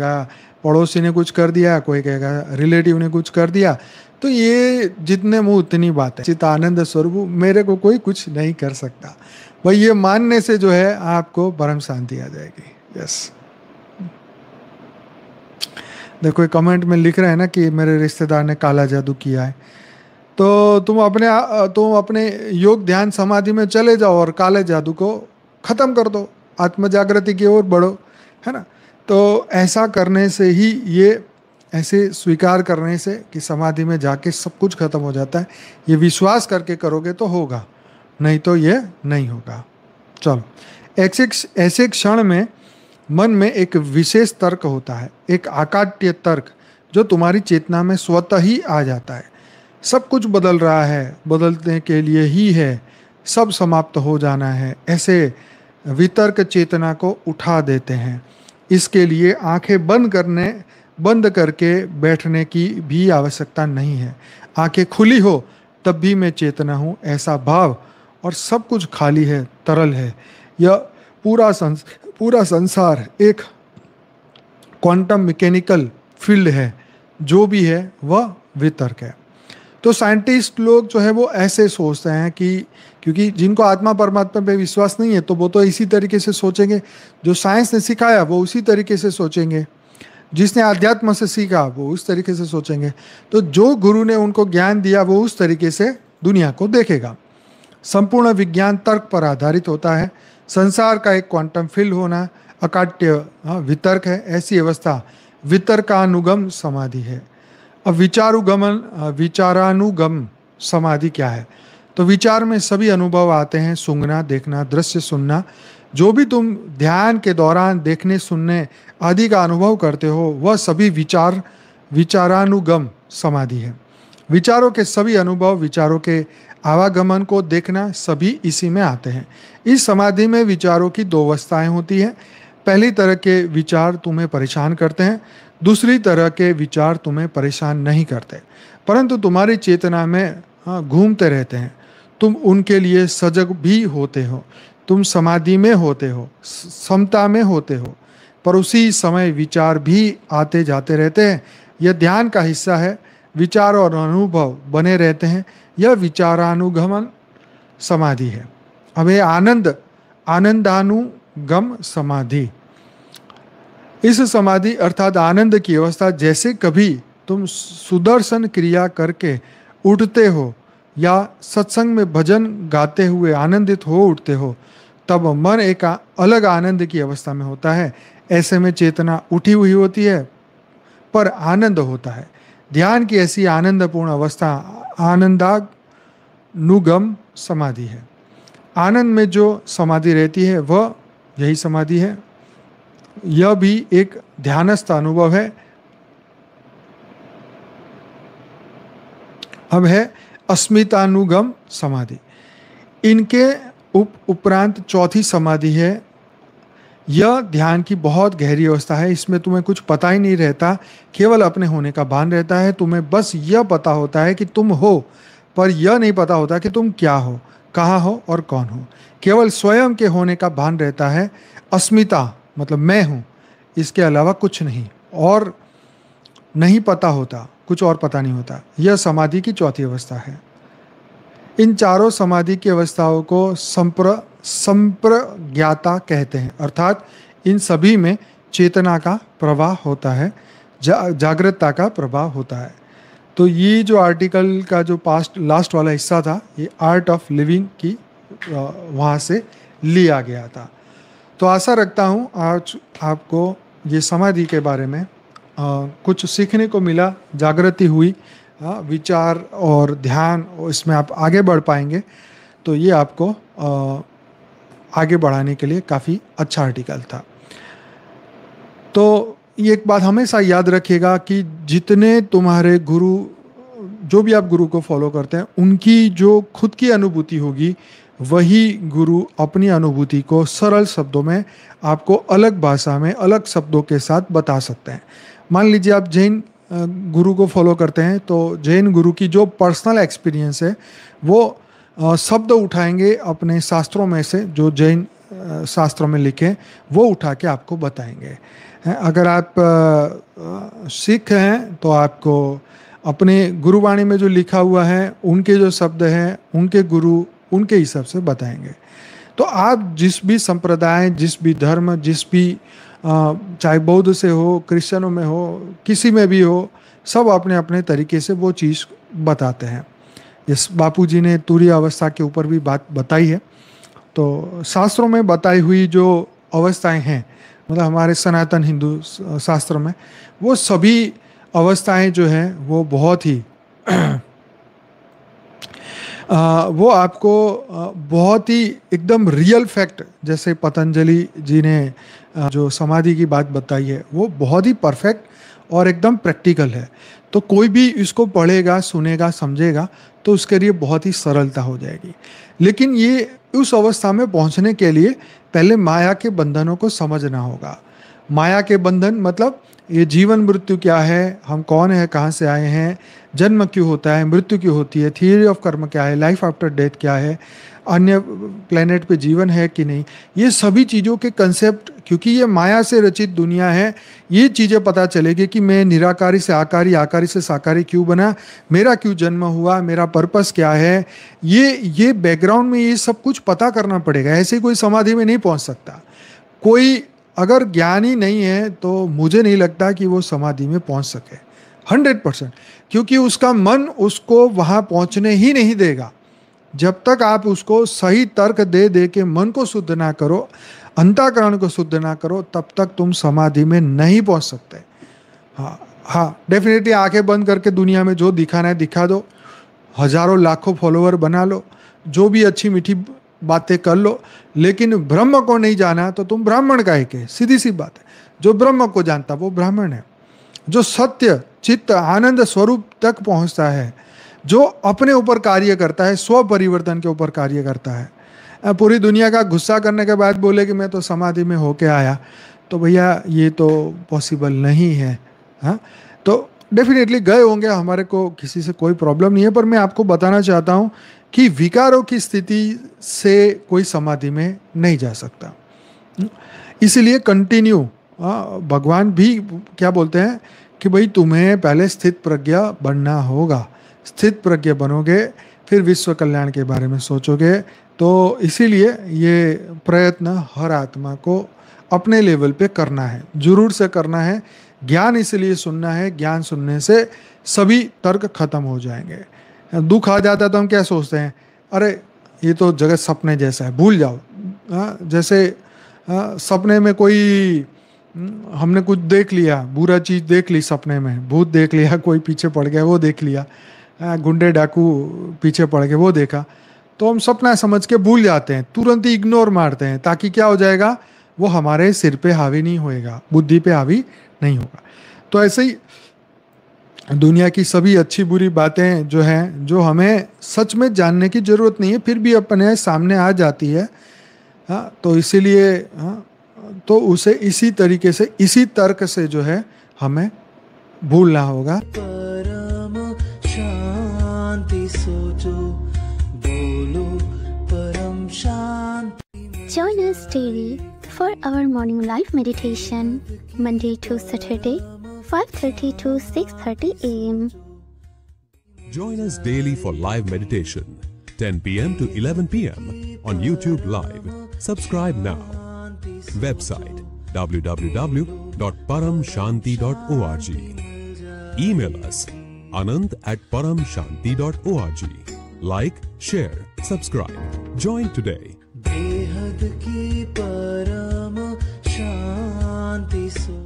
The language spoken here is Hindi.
कहेगा पड़ोसी ने कुछ कर दिया, कोई कहेगा रिलेटिव ने कुछ कर दिया। तो ये जितने मुंह उतनी बात है। चितानंद स्वरूप मेरे को कोई कुछ नहीं कर सकता, भाई ये मानने से जो है आपको परम शांति आ जाएगी। यस, देखो कमेंट में लिख रहे हैं ना कि मेरे रिश्तेदार ने काला जादू किया है। तो तुम अपने योग ध्यान समाधि में चले जाओ और काले जादू को खत्म कर दो, आत्म जागृति की ओर बढ़ो, है ना। तो ऐसा करने से ही, ये ऐसे स्वीकार करने से कि समाधि में जाके सब कुछ खत्म हो जाता है, ये विश्वास करके करोगे तो होगा, नहीं तो ये नहीं होगा। चलो, ऐसे क्षण में मन में एक विशेष तर्क होता है, एक आकाट्य तर्क जो तुम्हारी चेतना में स्वतः ही आ जाता है। सब कुछ बदल रहा है, बदलने के लिए ही है, सब समाप्त हो जाना है, ऐसे वितर्क चेतना को उठा देते हैं। इसके लिए आंखें बंद करके बैठने की भी आवश्यकता नहीं है। आंखें खुली हो तब भी मैं चेतना हूँ, ऐसा भाव, और सब कुछ खाली है, तरल है। यह पूरा संसार एक क्वांटम मैकेनिकल फील्ड है, जो भी है वह वितर्क है। तो साइंटिस्ट लोग जो है वो ऐसे सोचते हैं कि क्योंकि जिनको आत्मा परमात्मा पे विश्वास नहीं है तो वो तो इसी तरीके से सोचेंगे, जो साइंस ने सिखाया वो उसी तरीके से सोचेंगे, जिसने आध्यात्म से सीखा वो उस तरीके से सोचेंगे। तो जो गुरु ने उनको ज्ञान दिया वो उस तरीके से दुनिया को देखेगा। संपूर्ण विज्ञान तर्क पर आधारित होता है। संसार का एक क्वांटम फील्ड होना अकाट्य वितर्क है। ऐसी अवस्था वितर्कानुगम समाधि है। अब विचारानुगम समाधि क्या है? तो विचार में सभी अनुभव आते हैं, सूंघना, देखना, दृश्य, सुनना, जो भी तुम ध्यान के दौरान देखने, सुनने आदि का अनुभव करते हो वह सभी विचारानुगम समाधि है। विचारों के सभी अनुभव, विचारों के आवागमन को देखना, सभी इसी में आते हैं। इस समाधि में विचारों की दो अवस्थाएं होती हैं। पहली तरह के विचार तुम्हें परेशान करते हैं, दूसरी तरह के विचार तुम्हें परेशान नहीं करते, परंतु तुम्हारी चेतना में घूमते रहते हैं। तुम उनके लिए सजग भी होते हो, तुम समाधि में होते हो, समता में होते हो, पर उसी समय विचार भी आते जाते रहते हैं। यह ध्यान का हिस्सा है। विचार और अनुभव बने रहते हैं। यह विचारानुगमन समाधि है। अब ये आनंदानुगम समाधि, इस समाधि अर्थात आनंद की अवस्था, जैसे कभी तुम सुदर्शन क्रिया करके उठते हो या सत्संग में भजन गाते हुए आनंदित हो उठते हो, तब मन एक अलग आनंद की अवस्था में होता है। ऐसे में चेतना उठी हुई होती है पर आनंद होता है। ध्यान की ऐसी आनंदपूर्ण अवस्था आनंदानुगम समाधि है। आनंद में जो समाधि रहती है वह यही समाधि है। यह भी एक ध्यानस्थ अनुभव है। अब है अस्मितानुगम समाधि। इनके उपरांत चौथी समाधि है। यह ध्यान की बहुत गहरी अवस्था है। इसमें तुम्हें कुछ पता ही नहीं रहता, केवल अपने होने का भान रहता है। तुम्हें बस यह पता होता है कि तुम हो, पर यह नहीं पता होता कि तुम क्या हो, कहाँ हो और कौन हो। केवल स्वयं के होने का भान रहता है। अस्मिता मतलब मैं हूँ, इसके अलावा कुछ नहीं, और नहीं पता होता, कुछ और पता नहीं होता। यह समाधि की चौथी अवस्था है। इन चारों समाधि की अवस्थाओं को संप्रज्ञाता कहते हैं, अर्थात इन सभी में चेतना का प्रवाह होता है, जागृतता का प्रवाह होता है। तो ये जो आर्टिकल का जो लास्ट वाला हिस्सा था, ये आर्ट ऑफ लिविंग की वहाँ से लिया गया था। तो आशा रखता हूँ आज आपको ये समाधि के बारे में कुछ सीखने को मिला, जागृति हुई, विचार और ध्यान, इसमें आप आगे बढ़ पाएंगे। तो ये आपको आगे बढ़ाने के लिए काफ़ी अच्छा आर्टिकल था। तो ये एक बात हमेशा याद रखिएगा कि जितने तुम्हारे गुरु, जो भी आप गुरु को फॉलो करते हैं, उनकी जो खुद की अनुभूति होगी वही गुरु अपनी अनुभूति को सरल शब्दों में आपको अलग भाषा में अलग शब्दों के साथ बता सकते हैं। मान लीजिए आप जैन गुरु को फॉलो करते हैं, तो जैन गुरु की जो पर्सनल एक्सपीरियंस है वो शब्द उठाएंगे अपने शास्त्रों में से, जो जैन शास्त्रों में लिखे वो उठा के आपको बताएंगे। अगर आप सिख हैं तो आपको अपने गुरुवाणी में जो लिखा हुआ है, उनके जो शब्द हैं, उनके गुरु उनके हिसाब से बताएंगे। तो आप जिस भी संप्रदाय, जिस भी धर्म, जिस भी चाहे बौद्ध से हो, क्रिश्चियनों में हो, किसी में भी हो, सब अपने अपने तरीके से वो चीज़ बताते हैं। इस बापू जी ने तुरीय अवस्था के ऊपर भी बात बताई है। तो शास्त्रों में बताई हुई जो अवस्थाएं हैं, मतलब हमारे सनातन हिंदू शास्त्र में, वो सभी अवस्थाएं जो हैं वो बहुत ही वो आपको बहुत ही एकदम रियल फैक्ट, जैसे पतंजलि जी ने जो समाधि की बात बताई है, वो बहुत ही परफेक्ट और एकदम प्रैक्टिकल है। तो कोई भी इसको पढ़ेगा, सुनेगा, समझेगा तो उसके लिए बहुत ही सरलता हो जाएगी। लेकिन ये उस अवस्था में पहुंचने के लिए पहले माया के बंधनों को समझना होगा। माया के बंधन मतलब ये जीवन मृत्यु क्या है, हम कौन है, कहाँ से आए हैं, जन्म क्यों होता है, मृत्यु क्यों होती है, थियरी ऑफ कर्म क्या है, लाइफ आफ्टर डेथ क्या है, अन्य प्लेनेट पे जीवन है कि नहीं, ये सभी चीज़ों के कंसेप्ट, क्योंकि ये माया से रचित दुनिया है, ये चीज़ें पता चलेगी कि मैं निराकारी से आकारी, आकारी से साकारी क्यों बना, मेरा क्यों जन्म हुआ, मेरा पर्पस क्या है, ये बैकग्राउंड में ये सब कुछ पता करना पड़ेगा। ऐसे कोई समाधि में नहीं पहुंच सकता। कोई अगर ज्ञानी नहीं है तो मुझे नहीं लगता कि वो समाधि में पहुंच सके 100%, क्योंकि उसका मन उसको वहां पहुंचने ही नहीं देगा। जब तक आप उसको सही तर्क दे दे के मन को शुद्ध ना करो, अंतःकरण को शुद्ध ना करो, तब तक तुम समाधि में नहीं पहुंच सकते। हाँ, डेफिनेटली आंखें बंद करके दुनिया में जो दिखाना है दिखा दो, हजारों लाखों फॉलोअर बना लो, जो भी अच्छी मीठी बातें कर लो, लेकिन ब्रह्म को नहीं जाना तो तुम ब्राह्मण का एक है। सीधी सी बात है। जो ब्रह्म को जानता वो ब्राह्मण है। जो सत्य चित्त आनंद स्वरूप तक पहुंचता है, जो अपने ऊपर कार्य करता है, स्व परिवर्तन के ऊपर कार्य करता है, पूरी दुनिया का गुस्सा करने के बाद बोले कि मैं तो समाधि में होके आया, तो भैया ये तो पॉसिबल नहीं है। हाँ, तो डेफिनेटली गए होंगे, हमारे को किसी से कोई प्रॉब्लम नहीं है, पर मैं आपको बताना चाहता हूँ कि विकारों की स्थिति से कोई समाधि में नहीं जा सकता। इसीलिए कंटिन्यू भगवान भी क्या बोलते हैं कि भाई तुम्हें पहले स्थित प्रज्ञा बनना होगा। स्थित प्रज्ञा बनोगे फिर विश्व कल्याण के बारे में सोचोगे। तो इसीलिए ये प्रयत्न हर आत्मा को अपने लेवल पे करना है, जरूर से करना है। ज्ञान इसलिए सुनना है, ज्ञान सुनने से सभी तर्क खत्म हो जाएंगे। दुख आ जाता है तो हम क्या सोचते हैं, अरे ये तो जगत सपने जैसा है, भूल जाओ। जैसे सपने में कोई हमने कुछ देख लिया, बुरा चीज़ देख ली सपने में, भूत देख लिया, कोई पीछे पड़ गया वो देख लिया, गुंडे डाकू पीछे पड़ गए वो देखा, तो हम सपना समझ के भूल जाते हैं, तुरंत ही इग्नोर मारते हैं, ताकि क्या हो जाएगा, वो हमारे सिर पे हावी नहीं होएगा, बुद्धि पे हावी नहीं होगा। तो ऐसे ही दुनिया की सभी अच्छी बुरी बातें जो हैं, जो हमें सच में जानने की ज़रूरत नहीं है, फिर भी अपने सामने आ जाती है, तो इसीलिए तो उसे इसी तरीके से, इसी तर्क से जो है हमें भूलना होगा। परम शांति सोचो, बोलो परम शांति। Join us daily for our morning live meditation, Monday to Saturday, 5:30 to 6:30 a.m. Join us daily for live meditation, 10 p.m. to 11 p.m. on YouTube Live. Subscribe now. Website www.paramshanti.org. Email us anand@paramshanti.org. Like, share, subscribe. Join today. बेहद की परम शांति सो